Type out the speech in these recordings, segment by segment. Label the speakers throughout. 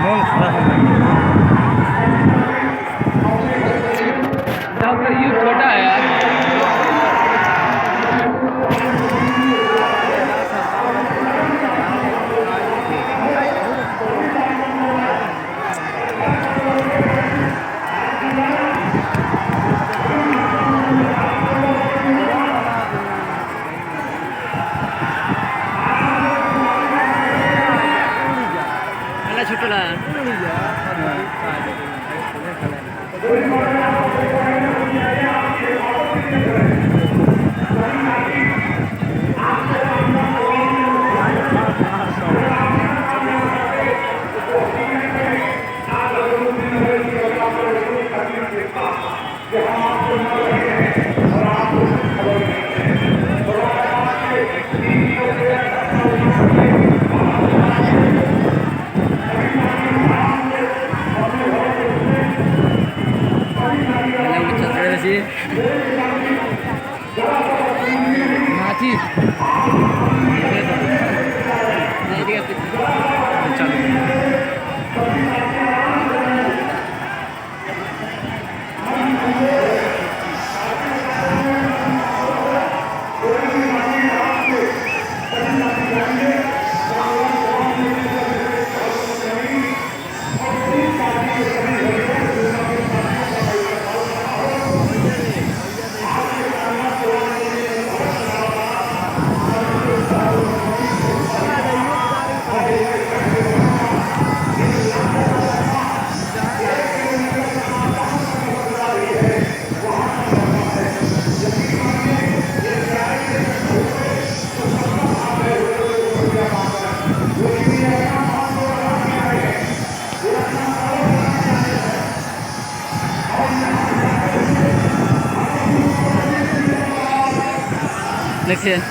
Speaker 1: মন খারাপ हो
Speaker 2: डॉक्टर ये छोटा है यार। छोटा माची next year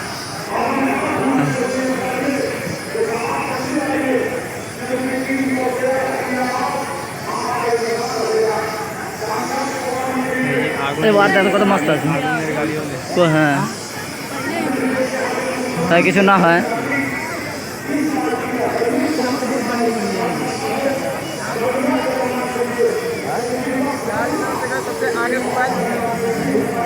Speaker 2: वार देखो कत मस्त আছে তো হ্যাঁ তাই কিছু না হয় आगे मोबाइल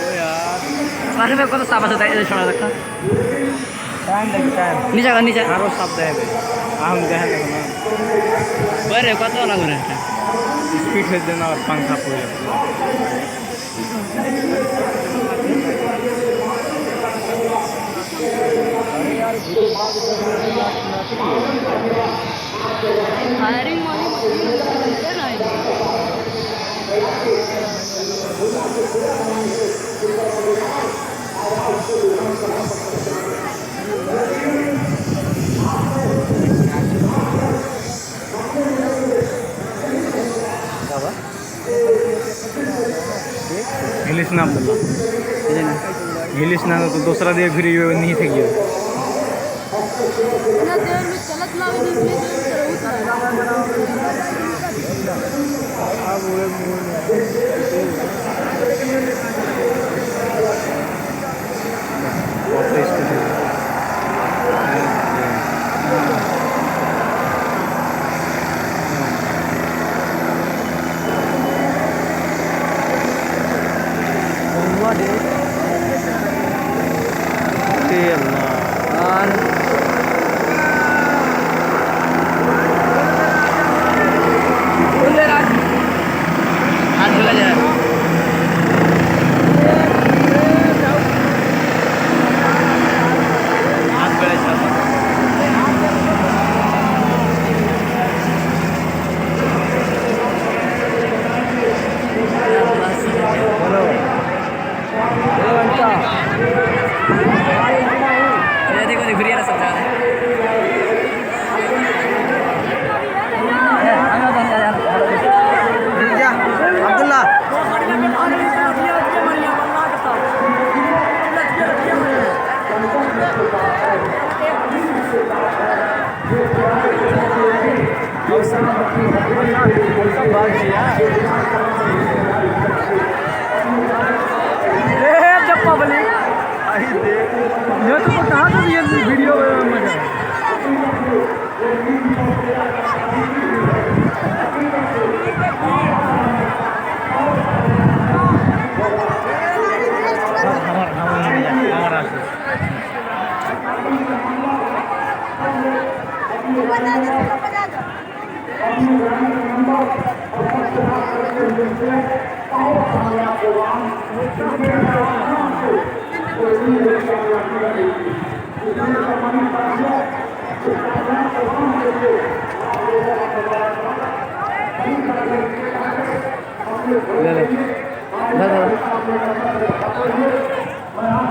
Speaker 2: सारे में कत साफ আছে তাই শোনা দেখা টাইম লাগে টাইম নিচে আরো সাফ দেবে আম দেখা না ওরে কত লাগবে এটা স্পিড হচ্ছে না আর পাংখা পড়ে फायरिंग वाली मशीन है ना
Speaker 1: हिलिस ना हिलिस ना तो दूसरा दिए फिर नहीं थे गया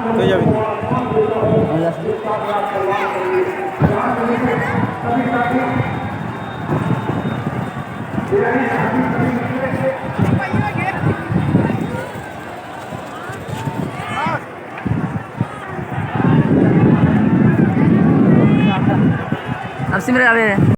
Speaker 1: তুই যাবি
Speaker 2: अब सिमरे